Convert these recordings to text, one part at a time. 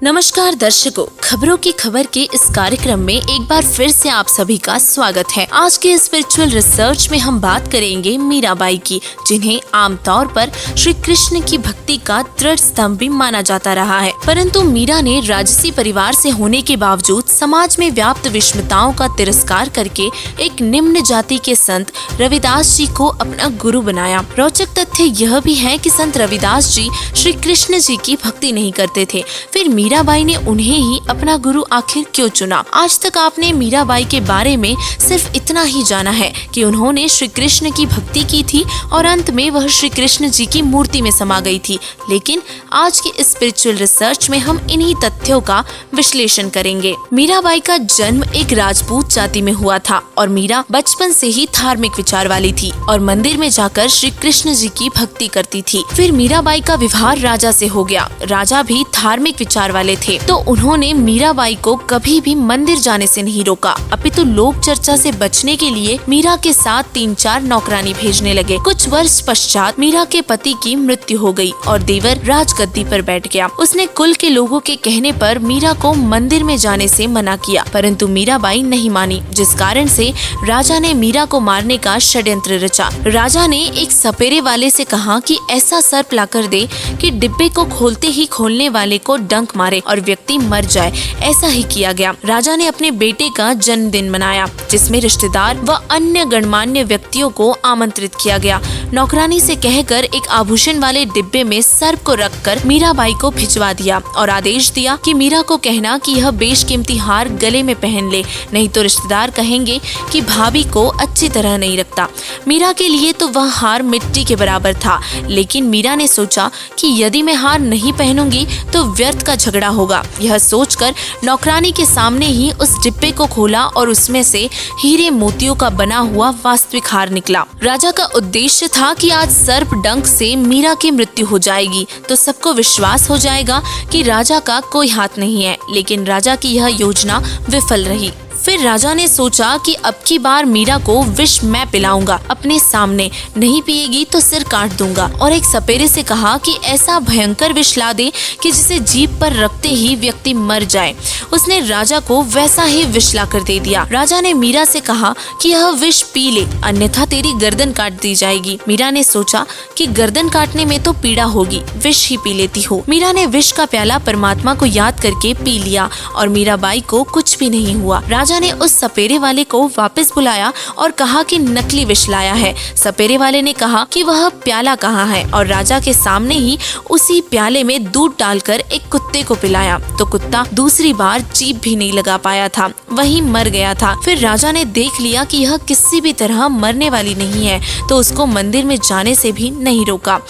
नमस्कार दर्शकों, खबरों की खबर के इस कार्यक्रम में एक बार फिर से आप सभी का स्वागत है। आज के स्पिरिचुअल रिसर्च में हम बात करेंगे मीराबाई की, जिन्हें आमतौर पर श्री कृष्ण की भक्ति का दृढ़ स्तंभ भी माना जाता रहा है। परंतु मीरा ने राजसी परिवार से होने के बावजूद समाज में व्याप्त विषमताओं का तिरस्कार करके एक निम्न जाति के संत रविदास जी को अपना गुरु बनाया। रोचक तथ्य यह भी है कि संत रविदास जी श्री कृष्ण जी की भक्ति नहीं करते थे, फिर मीराबाई ने उन्हें ही अपना गुरु आखिर क्यों चुना? आज तक आपने मीराबाई के बारे में सिर्फ इतना ही जाना है कि उन्होंने श्री कृष्ण की भक्ति की थी और अंत में वह श्री कृष्ण जी की मूर्ति में समा गई थी। लेकिन आज के स्पिरिचुअल रिसर्च में हम इन्हीं तथ्यों का विश्लेषण करेंगे। मीराबाई का जन्म एक राजपूत जाति में हुआ था और मीरा बचपन से ही धार्मिक विचार वाली थी और मंदिर में जाकर श्री कृष्ण जी की भक्ति करती थी। फिर मीराबाई का विवाह राजा से हो गया। राजा भी धार्मिक विचार वाले थे, तो उन्होंने मीराबाई को कभी भी मंदिर जाने से नहीं रोका, अपितु लोक चर्चा से बचने के लिए मीरा के साथ 3-4 नौकरानी भेजने लगे। कुछ वर्ष पश्चात मीरा के पति की मृत्यु हो गई और देवर राजगद्दी पर बैठ गया। उसने कुल के लोगों के कहने पर मीरा को मंदिर में जाने से मना किया, परंतु मीराबाई नहीं मानी, जिस कारण से राजा ने मीरा को मारने का षड्यंत्र रचा। राजा ने एक सपेरे वाले से कहा कि ऐसा सर्प लाकर दे कि डिब्बे को खोलते ही खोलने वाले को डंक मारे और व्यक्ति मर जाए। ऐसा ही किया गया। राजा ने अपने बेटे का जन्मदिन मनाया, जिसमें रिश्तेदार व अन्य गणमान्य व्यक्तियों को आमंत्रित किया गया। नौकरानी से कहकर एक आभूषण वाले डिब्बे में सर्प को रखकर मीराबाई को भिजवा दिया और आदेश दिया कि मीरा को कहना कि यह बेशकीमती हार गले में पहन ले, नहीं तो रिश्तेदार कहेंगे कि भाभी को अच्छी तरह नहीं रखता। मीरा के लिए तो वह हार मिट्टी के बराबर था, लेकिन मीरा ने सोचा कि यदि मैं हार नहीं पहनूंगी तो व्यर्थ का झगड़ा होगा। यह सोचकर नौकरानी के सामने ही उस डिब्बे को खोला और उसमें से हीरे मोतियों का बना हुआ वास्तविक हार निकला। राजा का उद्देश्य था कि आज सर्प डंक से मीरा की मृत्यु हो जाएगी तो सबको विश्वास हो जाएगा कि राजा का कोई हाथ नहीं है, लेकिन राजा की यह योजना विफल रही। फिर राजा ने सोचा कि अब की बार मीरा को विष मैं पिलाऊंगा, अपने सामने, नहीं पिएगी तो सिर काट दूंगा, और एक सपेरे से कहा कि ऐसा भयंकर विष ला दे कि जिसे जीभ पर रखते ही व्यक्ति मर जाए। उसने राजा को वैसा ही विष ला कर दे दिया। राजा ने मीरा से कहा कि यह विष पी ले, अन्यथा तेरी गर्दन काट दी जाएगी। मीरा ने सोचा कि गर्दन काटने में तो पीड़ा होगी, विष ही पी लेती हो। मीरा ने विष का प्याला परमात्मा को याद करके पी लिया और मीराबाई को कुछ भी नहीं हुआ। राजा ने उस सपेरे वाले को वापस बुलाया और कहा कि नकली विष लाया है। सपेरे वाले ने कहा कि वह प्याला कहाँ है और राजा के सामने ही उसी प्याले में दूध डालकर एक कुत्ते को पिलाया, तो कुत्ता दूसरी बार जीभ भी नहीं लगा पाया था, वहीं मर गया था। फिर राजा ने देख लिया कि यह किसी भी तरह मरने वाली नहीं है, तो उसको मंदिर में जाने से भी नहीं रोका।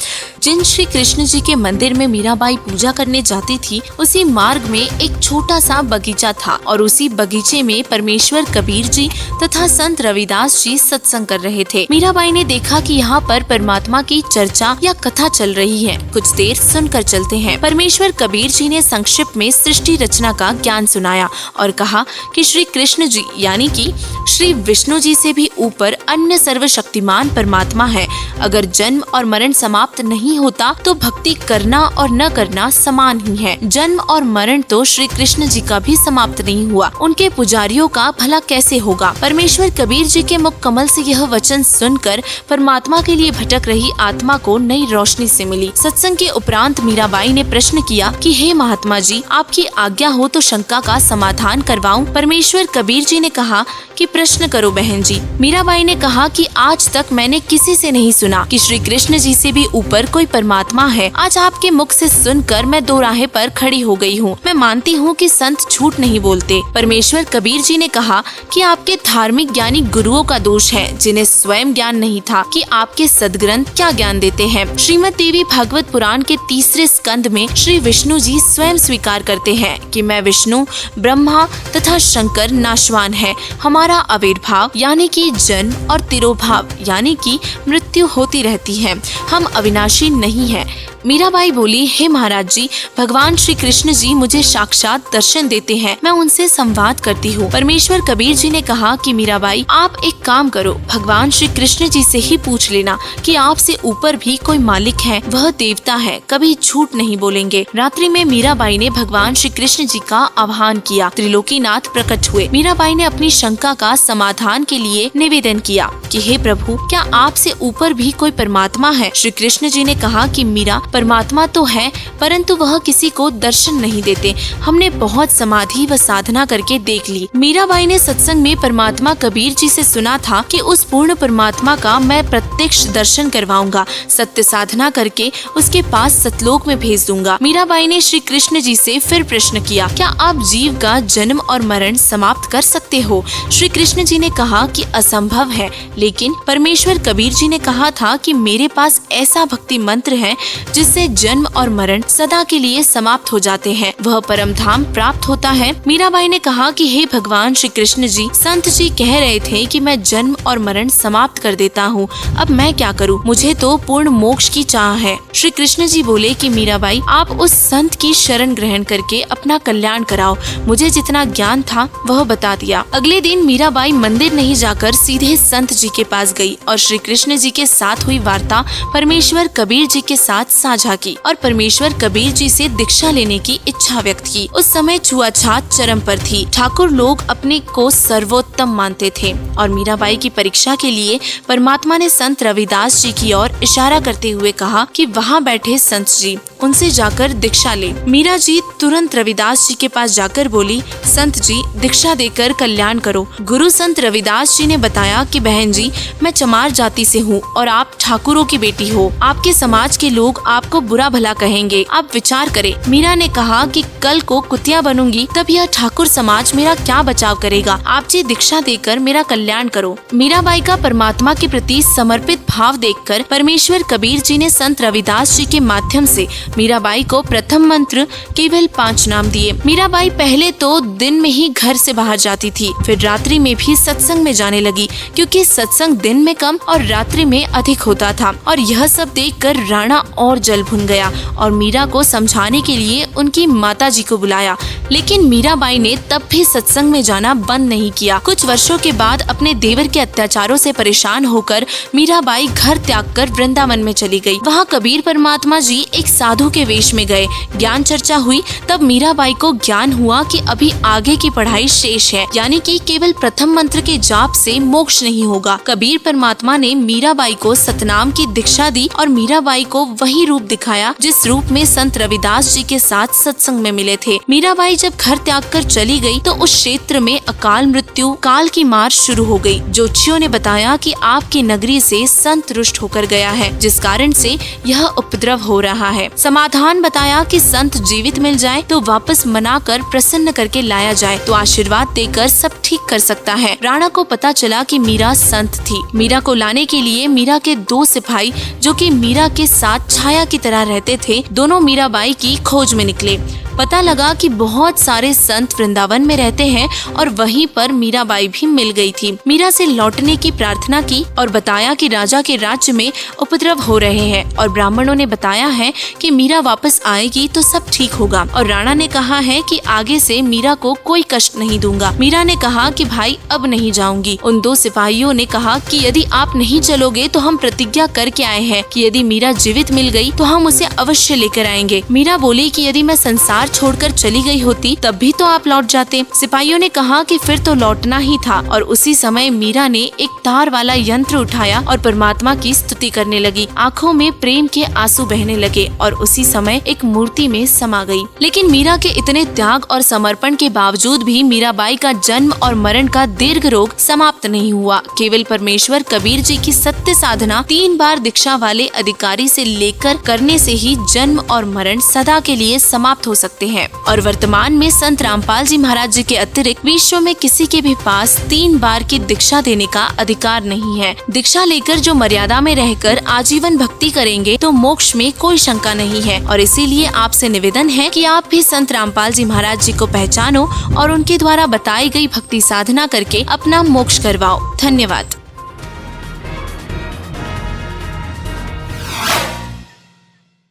जिन श्री कृष्ण जी के मंदिर में मीराबाई पूजा करने जाती थी, उसी मार्ग में एक छोटा सा बगीचा था और उसी बगीचे में परमेश्वर कबीर जी तथा संत रविदास जी सत्संग कर रहे थे। मीराबाई ने देखा कि यहाँ पर परमात्मा की चर्चा या कथा चल रही है, कुछ देर सुनकर चलते हैं। परमेश्वर कबीर जी ने संक्षिप्त में सृष्टि रचना का ज्ञान सुनाया और कहा कि श्री कृष्ण जी यानी कि श्री विष्णु जी से भी ऊपर अन्य सर्वशक्तिमान परमात्मा है। अगर जन्म और मरण समाप्त नहीं होता तो भक्ति करना और न करना समान ही है। जन्म और मरण तो श्री कृष्ण जी का भी समाप्त नहीं हुआ, उनके पुजारियों का भला कैसे होगा? परमेश्वर कबीर जी के मुख कमल से यह वचन सुनकर परमात्मा के लिए भटक रही आत्मा को नई रोशनी से मिली। सत्संग के उपरांत मीराबाई ने प्रश्न किया कि हे महात्मा जी, आपकी आज्ञा हो तो शंका का समाधान करवाऊं? परमेश्वर कबीर जी ने कहा कि प्रश्न करो बहन जी। मीराबाई ने कहा कि आज तक मैंने किसी से नहीं सुना कि श्री कृष्ण जी से भी ऊपर कोई परमात्मा है। आज आपके मुख से सुनकर मैं दो राहे पर खड़ी हो गई हूँ। मैं मानती हूँ कि संत झूठ नहीं बोलते। परमेश्वर कबीर जी ने कहा कि आपके धार्मिक ज्ञानी गुरुओं का दोष है, जिन्हें स्वयं ज्ञान नहीं था कि आपके सदग्रंथ क्या ज्ञान देते हैं। श्रीमद् देवी भागवत पुराण के 3 स्कंद में श्री विष्णु जी स्वयं स्वीकार करते हैं कि मैं विष्णु, ब्रह्मा तथा शंकर नाशवान है। हमारा आविर्भाव यानी कि जन्म और तिरोभाव यानी कि मृत्यु होती रहती है। हम अविनाशी नहीं है। मीराबाई बोली, हे महाराज जी, भगवान श्री कृष्ण जी मुझे साक्षात दर्शन देते हैं, मैं उनसे संवाद करती हूँ। परमेश्वर कबीर जी ने कहा कि मीराबाई, आप एक काम करो, भगवान श्री कृष्ण जी से ही पूछ लेना कि आपसे ऊपर भी कोई मालिक है, वह देवता है, कभी झूठ नहीं बोलेंगे। रात्रि में मीराबाई ने भगवान श्री कृष्ण जी का आह्वान किया। त्रिलोकीनाथ प्रकट हुए। मीराबाई ने अपनी शंका का समाधान के लिए निवेदन किया कि हे प्रभु, क्या आपसे ऊपर भी कोई परमात्मा है? श्री कृष्ण जी ने कहा कि मीरा, परमात्मा तो है, परंतु वह किसी को दर्शन नहीं देते। हमने बहुत समाधि व साधना करके देख ली। मीराबाई ने सत्संग में परमात्मा कबीर जी से सुना था कि उस पूर्ण परमात्मा का मैं प्रत्यक्ष दर्शन करवाऊंगा, सत्य साधना करके उसके पास सतलोक में भेज दूंगा। मीराबाई ने श्री कृष्ण जी से फिर प्रश्न किया, क्या आप जीव का जन्म और मरण समाप्त कर सकते हो? श्री कृष्ण जी ने कहा कि असंभव है, लेकिन परमेश्वर कबीर जी ने कहा था कि मेरे पास ऐसा भक्ति मंत्र है जिससे जन्म और मरण सदा के लिए समाप्त हो जाते हैं, वह परम धाम प्राप्त होता है। मीराबाई ने कहा कि हे भगवान श्री कृष्ण जी, संत जी कह रहे थे कि मैं जन्म और मरण समाप्त कर देता हूँ, अब मैं क्या करूँ? मुझे तो पूर्ण मोक्ष की चाह है। श्री कृष्ण जी बोले कि मीराबाई, आप उस संत की शरण ग्रहण करके अपना कल्याण कराओ, मुझे जितना ज्ञान था वह बता दिया। अगले दिन मीराबाई मंदिर नहीं जाकर सीधे संत जी के पास गई और श्री कृष्ण जी के साथ हुई वार्ता परमेश्वर कबीर जी के साथ साझा की और परमेश्वर कबीर जी से दीक्षा लेने की इच्छा व्यक्त की। उस समय छुआछात चरम पर थी। ठाकुर लोग अपने को सर्वोत्तम मानते थे और मीराबाई की परीक्षा के लिए परमात्मा ने संत रविदास जी की ओर इशारा करते हुए कहा कि वहाँ बैठे संत जी, उनसे जाकर दीक्षा ले। मीरा जी तुरंत रविदास जी के पास जाकर बोली, संत जी, दीक्षा देकर कल्याण करो। गुरु संत रविदास जी ने बताया कि बहन जी, मैं चमार जाति से हूँ और आप ठाकुरों की बेटी हो, आपके समाज के लोग आपको बुरा भला कहेंगे, आप विचार करें। मीरा ने कहा कि कल को कुतिया बनूंगी तब यह ठाकुर समाज मेरा क्या बचाव करेगा, आप जी दीक्षा देकर मेरा कल्याण करो। मीराबाई का परमात्मा के प्रति समर्पित भाव देखकर परमेश्वर कबीर जी ने संत रविदास जी के माध्यम से मीराबाई को प्रथम मंत्र केवल 5 नाम दिए। मीराबाई पहले तो दिन में ही घर से बाहर जाती थी, फिर रात्रि में भी सत्संग में जाने लगी, क्योंकि सत्संग दिन में कम और रात्रि में अधिक होता था। और यह सब देखकर राणा और जल भुन गया और मीरा को समझाने के लिए उनकी माता जी को बुलाया, लेकिन मीराबाई ने तब भी सत्संग में जाना बंद नहीं किया। कुछ वर्षों के बाद अपने देवर के अत्याचारों से परेशान होकर मीराबाई घर त्याग कर वृंदावन में चली गई। वहाँ कबीर परमात्मा जी एक साधु के वेश में गए। ज्ञान चर्चा हुई, तब मीराबाई को ज्ञान हुआ कि अभी आगे की पढ़ाई शेष है, यानी कि केवल प्रथम मंत्र के जाप से मोक्ष नहीं होगा। कबीर परमात्मा ने मीराबाई को सतनाम की दीक्षा दी और मीराबाई को वही रूप दिखाया जिस रूप में संत रविदास जी के साथ सत्संग में मिले थे। मीराबाई जब घर त्याग कर चली गई तो उस क्षेत्र में अकाल मृत्यु, काल की मार शुरू हो गई। ज्योतिषियों ने बताया कि आपकी नगरी से संत रुष्ट होकर गया है, जिस कारण से यह उपद्रव हो रहा है। समाधान बताया कि संत जीवित मिल जाए तो वापस मनाकर प्रसन्न करके लाया जाए तो आशीर्वाद देकर सब ठीक कर सकता है। राणा को पता चला कि मीरा संत थी। मीरा को लाने के लिए मीरा के 2 सिपाही, जो कि मीरा के साथ छाया की तरह रहते थे, दोनों मीराबाई की खोज में निकले। पता लगा कि बहुत सारे संत वृंदावन में रहते हैं और वहीं पर मीराबाई भी मिल गई थी। मीरा से लौटने की प्रार्थना की और बताया कि राजा के राज्य में उपद्रव हो रहे हैं और ब्राह्मणों ने बताया है कि मीरा वापस आएगी तो सब ठीक होगा। और राणा ने कहा है कि आगे से मीरा को कोई कष्ट नहीं दूंगा। मीरा ने कहा कि भाई अब नहीं जाऊंगी। उन 2 सिपाहियों ने कहा कि यदि आप नहीं चलोगे तो हम प्रतिज्ञा करके आए हैं कि यदि मीरा जीवित मिल गई तो हम उसे अवश्य लेकर आएंगे। मीरा बोली कि यदि मैं संसार छोड़कर चली गई होती तब भी तो आप लौट जाते। सिपाहियों ने कहा कि फिर तो लौटना ही था और उसी समय मीरा ने एक तार वाला यंत्र उठाया और परमात्मा की स्तुति करने लगी। आंखों में प्रेम के आंसू बहने लगे और उसी समय एक मूर्ति में समा गई। लेकिन मीरा के इतने त्याग और समर्पण के बावजूद भी मीराबाई का जन्म और मरण का दीर्घ रोग समाप्त नहीं हुआ। केवल परमेश्वर कबीर जी की सत्य साधना 3 बार दीक्षा वाले अधिकारी से लेकर करने से ही जन्म और मरण सदा के लिए समाप्त हो सकते हैं। और वर्तमान में संत रामपाल जी महाराज जी के अतिरिक्त विश्व में किसी के भी पास 3 बार की दीक्षा देने का अधिकार नहीं है। दीक्षा लेकर जो मर्यादा में रहकर आजीवन भक्ति करेंगे तो मोक्ष में कोई शंका नहीं है। और इसीलिए आपसे निवेदन है कि आप भी संत रामपाल जी महाराज जी को पहचानो और उनके द्वारा बताई गई भक्ति साधना करके अपना मोक्ष करवाओ। धन्यवाद।